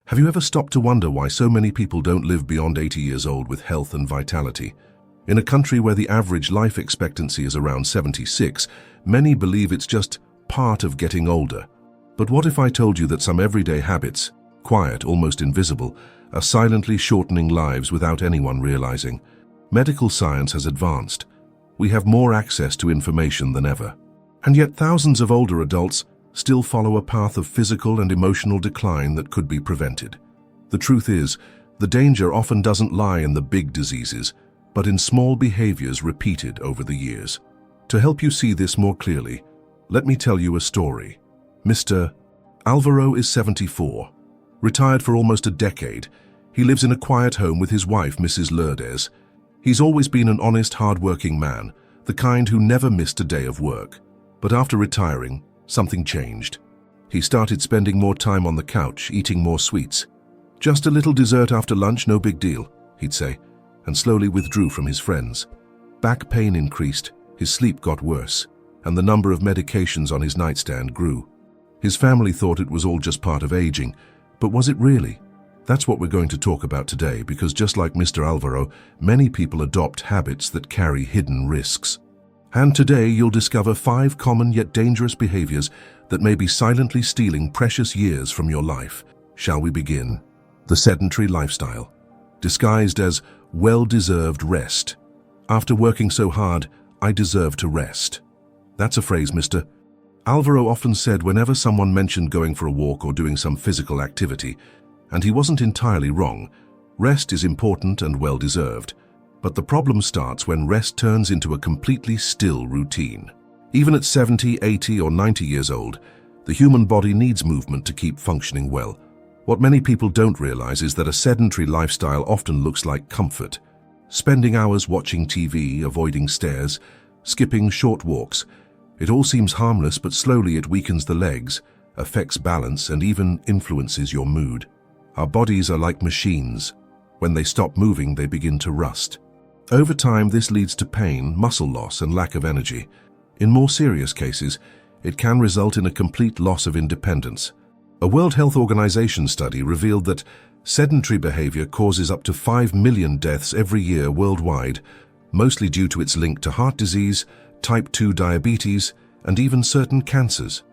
Have you ever stopped to wonder why so many people don't live beyond 80 years old with health and vitality? In a country where the average life expectancy is around 76, many believe it's just part of getting older. But what if I told you that some everyday habits, quiet, almost invisible, are silently shortening lives without anyone realizing? Medical science has advanced. We have more access to information than ever. And yet thousands of older adults still follow a path of physical and emotional decline that could be prevented. The truth is, the danger often doesn't lie in the big diseases, but in small behaviors repeated over the years. To help you see this more clearly, let me tell you a story. Mr. Alvaro is 74. Retired for almost a decade, he lives in a quiet home with his wife, Mrs. Lourdes. He's always been an honest, hard-working man, the kind who never missed a day of work. But after retiring, something changed. He started spending more time on the couch, eating more sweets. "Just a little dessert after lunch, no big deal," he'd say, and slowly withdrew from his friends. Back pain increased, his sleep got worse, and the number of medications on his nightstand grew. His family thought it was all just part of aging, but was it really? That's what we're going to talk about today, because just like Mr. Alvaro, many people adopt habits that carry hidden risks. And today you'll discover 5 common yet dangerous behaviors that may be silently stealing precious years from your life. Shall we begin? The sedentary lifestyle, disguised as well-deserved rest. After working so hard, I deserve to rest. That's a phrase Mr. Alvaro often said whenever someone mentioned going for a walk or doing some physical activity, and he wasn't entirely wrong. Rest is important and well-deserved. But the problem starts when rest turns into a completely still routine. Even at 70, 80, or 90 years old, the human body needs movement to keep functioning well. What many people don't realize is that a sedentary lifestyle often looks like comfort. Spending hours watching TV, avoiding stairs, skipping short walks. It all seems harmless, but slowly it weakens the legs, affects balance, and even influences your mood. Our bodies are like machines. When they stop moving, they begin to rust. Over time, this leads to pain, muscle loss, and lack of energy. In more serious cases, it can result in a complete loss of independence. A World Health Organization study revealed that sedentary behavior causes up to 5 million deaths every year worldwide, mostly due to its link to heart disease, type 2 diabetes, and even certain cancers.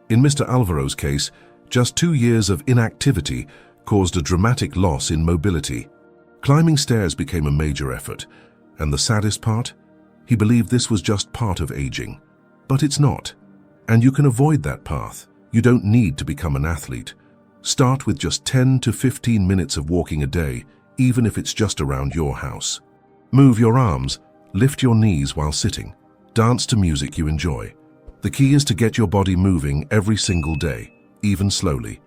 In Mr. Alvaro's case, just 2 years of inactivity caused a dramatic loss in mobility. Climbing stairs became a major effort. And the saddest part? He believed this was just part of aging. But it's not. And you can avoid that path. You don't need to become an athlete. Start with just 10 to 15 minutes of walking a day, even if it's just around your house. Move your arms, lift your knees while sitting, dance to music you enjoy. The key is to get your body moving every single day, even slowly.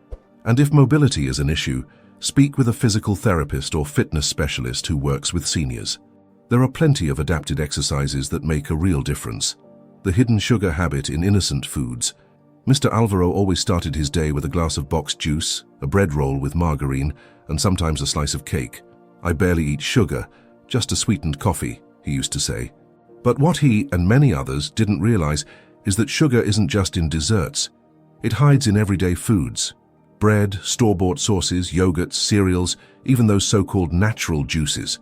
And if mobility is an issue, speak with a physical therapist or fitness specialist who works with seniors. There are plenty of adapted exercises that make a real difference. The hidden sugar habit in innocent foods. Mr. Alvaro always started his day with a glass of boxed juice, a bread roll with margarine, and sometimes a slice of cake. "I barely eat sugar, just a sweetened coffee," he used to say. But what he and many others didn't realize is that sugar isn't just in desserts. It hides in everyday foods. Bread, store-bought sauces, yogurts, cereals, even those so-called natural juices.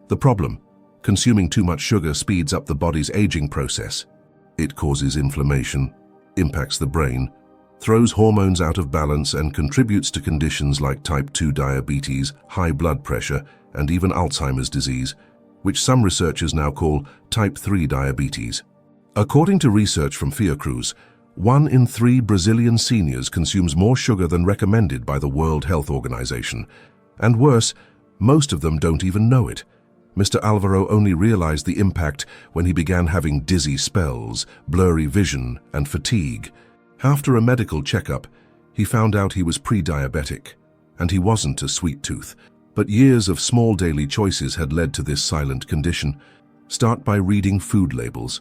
The problem? Consuming too much sugar speeds up the body's aging process. It causes inflammation, impacts the brain, throws hormones out of balance, and contributes to conditions like type 2 diabetes, high blood pressure, and even Alzheimer's disease, which some researchers now call type 3 diabetes. According to research from Fiocruz, 1 in 3 Brazilian seniors consumes more sugar than recommended by the World Health Organization. And worse, most of them don't even know it. Mr. Alvaro only realized the impact when he began having dizzy spells, blurry vision, and fatigue. After a medical checkup, he found out he was pre-diabetic, and he wasn't a sweet tooth. But years of small daily choices had led to this silent condition. Start by reading food labels.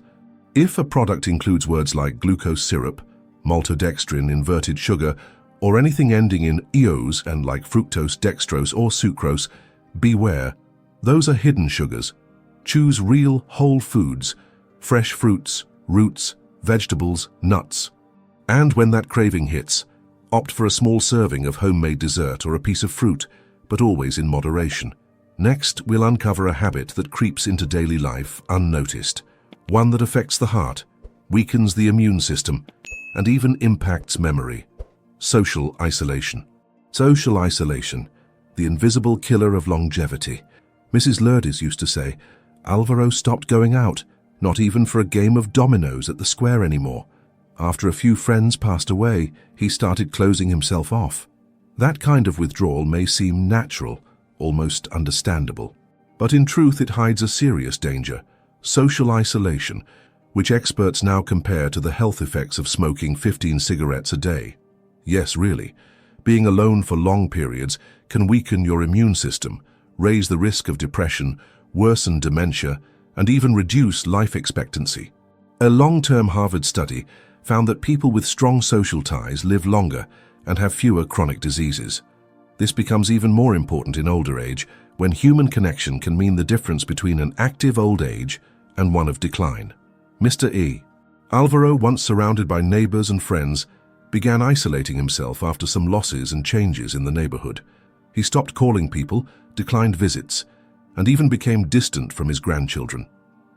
If a product includes words like glucose syrup, maltodextrin, inverted sugar, or anything ending in eos and like fructose, dextrose, or sucrose, beware. Those are hidden sugars. Choose real, whole foods, fresh fruits, roots, vegetables, nuts. And when that craving hits, Opt for a small serving of homemade dessert or a piece of fruit, but always in moderation. Next, we'll uncover a habit that creeps into daily life unnoticed, one that affects the heart, weakens the immune system, and even impacts memory. Social isolation. Social isolation, the invisible killer of longevity. Mrs. Lourdes used to say, "Alvaro stopped going out, not even for a game of dominoes at the square anymore. After a few friends passed away, he started closing himself off." That kind of withdrawal may seem natural, almost understandable. But in truth, it hides a serious danger: social isolation, which experts now compare to the health effects of smoking 15 cigarettes a day. Yes, really. Being alone for long periods can weaken your immune system, raise the risk of depression, worsen dementia, and even reduce life expectancy. A long-term Harvard study found that people with strong social ties live longer and have fewer chronic diseases. This becomes even more important in older age, when human connection can mean the difference between an active old age and one of decline. Mr. E. Alvaro, once surrounded by neighbors and friends, began isolating himself after some losses and changes in the neighborhood. He stopped calling people, declined visits, and even became distant from his grandchildren.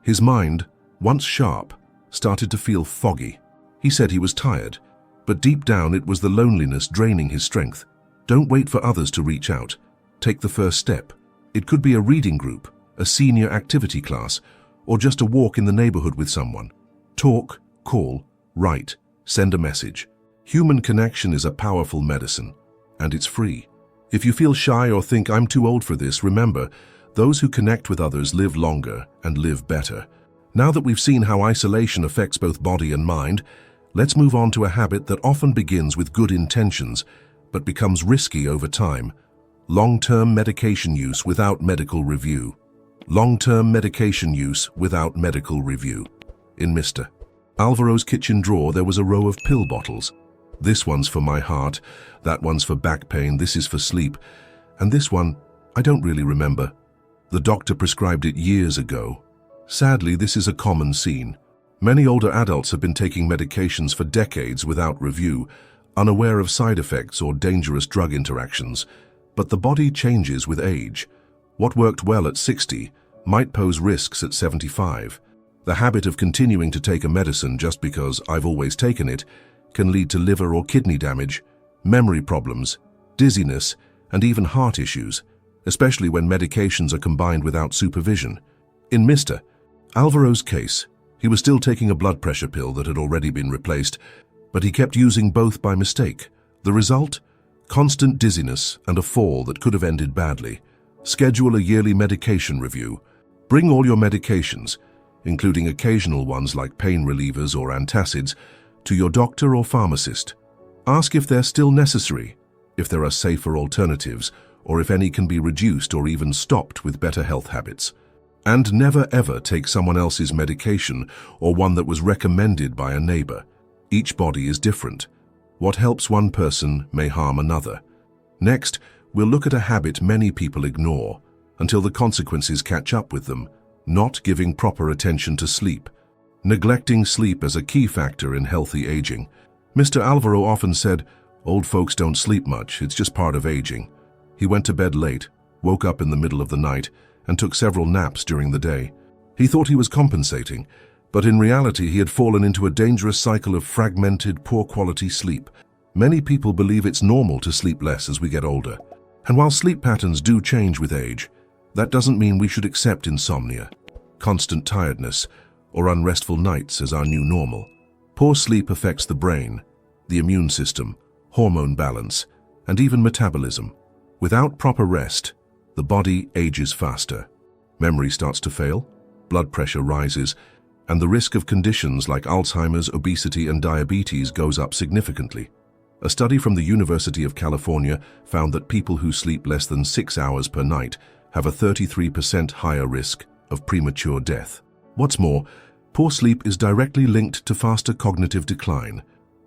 His mind, once sharp, started to feel foggy. He said he was tired, but deep down it was the loneliness draining his strength. Don't wait for others to reach out. Take the first step. It could be a reading group, a senior activity class, or just a walk in the neighborhood with someone. Talk, call, write, send a message. Human connection is a powerful medicine, and it's free. If you feel shy or think, "I'm too old for this," remember, those who connect with others live longer and live better. Now that we've seen how isolation affects both body and mind, let's move on to a habit that often begins with good intentions, but becomes risky over time: long-term medication use without medical review. Long-term medication use without medical review. In Mr. Alvaro's kitchen drawer, there was a row of pill bottles. This one's for my heart, that one's for back pain, this is for sleep, and this one, I don't really remember. The doctor prescribed it years ago. Sadly, this is a common scene. Many older adults have been taking medications for decades without review, unaware of side effects or dangerous drug interactions. But the body changes with age. What worked well at 60 might pose risks at 75. The habit of continuing to take a medicine just because "I've always taken it" can lead to liver or kidney damage, memory problems, dizziness, and even heart issues, especially when medications are combined without supervision. In Mr. Alvaro's case, he was still taking a blood pressure pill that had already been replaced, but he kept using both by mistake. The result? Constant dizziness and a fall that could have ended badly. Schedule a yearly medication review. Bring all your medications, including occasional ones like pain relievers or antacids, to your doctor or pharmacist. Ask if they're still necessary, if there are safer alternatives, or if any can be reduced or even stopped with better health habits. And never ever take someone else's medication or one that was recommended by a neighbor. Each body is different. What helps one person may harm another. Next, we'll look at a habit many people ignore until the consequences catch up with them: not giving proper attention to sleep. Neglecting sleep as a key factor in healthy aging. Mr. Alvaro often said, "Old folks don't sleep much, it's just part of aging." He went to bed late, woke up in the middle of the night, and took several naps during the day. He thought he was compensating, but in reality he had fallen into a dangerous cycle of fragmented, poor-quality sleep. Many people believe it's normal to sleep less as we get older. And while sleep patterns do change with age, that doesn't mean we should accept insomnia, constant tiredness, or unrestful nights as our new normal. Poor sleep affects the brain, the immune system, hormone balance, and even metabolism. Without proper rest, the body ages faster. Memory starts to fail, blood pressure rises, and the risk of conditions like Alzheimer's, obesity, and diabetes goes up significantly. A study from the University of California found that people who sleep less than 6 hours per night have a 33% higher risk of premature death. What's more, poor sleep is directly linked to faster cognitive decline.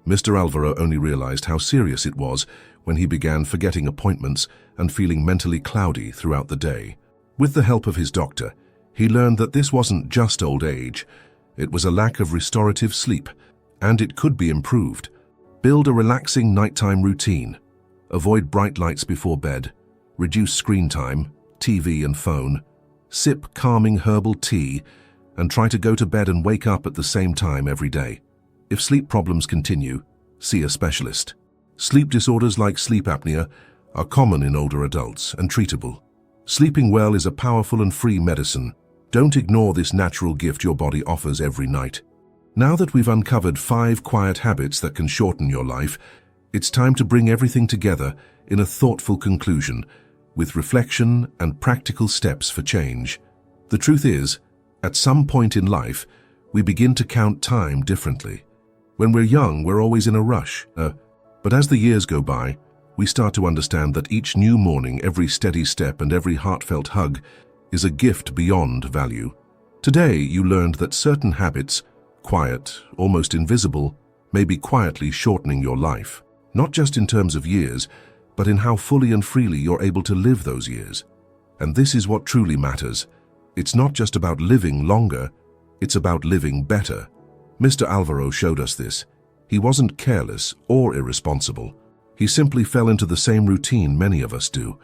Mr. Alvaro only realized how serious it was when he began forgetting appointments and feeling mentally cloudy throughout the day. With the help of his doctor, he learned that this wasn't just old age. It was a lack of restorative sleep, and it could be improved. Build a relaxing nighttime routine. Avoid bright lights before bed. Reduce screen time, TV and phone. Sip calming herbal tea and try to go to bed and wake up at the same time every day. If sleep problems continue, see a specialist. Sleep disorders like sleep apnea are common in older adults and treatable. Sleeping well is a powerful and free medicine. Don't ignore this natural gift your body offers every night. Now that we've uncovered 5 quiet habits that can shorten your life, it's time to bring everything together in a thoughtful conclusion, with reflection and practical steps for change. The truth is, at some point in life, we begin to count time differently. When we're young, we're always in a rush. But as the years go by, we start to understand that each new morning, every steady step and every heartfelt hug is a gift beyond value. Today, you learned that certain habits, quiet, almost invisible, may be quietly shortening your life. Not just in terms of years, but in how fully and freely you're able to live those years. And this is what truly matters. It's not just about living longer, it's about living better. Mr. Alvaro showed us this. He wasn't careless or irresponsible. He simply fell into the same routine many of us do,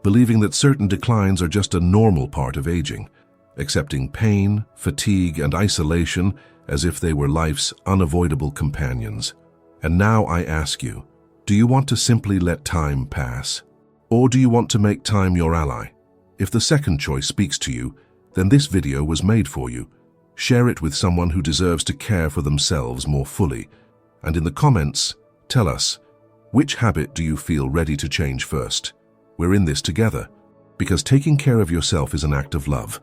believing that certain declines are just a normal part of aging, accepting pain, fatigue, and isolation as if they were life's unavoidable companions. And now I ask you, do you want to simply let time pass? Or do you want to make time your ally? If the second choice speaks to you, then this video was made for you. Share it with someone who deserves to care for themselves more fully. And in the comments, tell us, which habit do you feel ready to change first? We're in this together, because taking care of yourself is an act of love,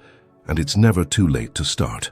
and it's never too late to start.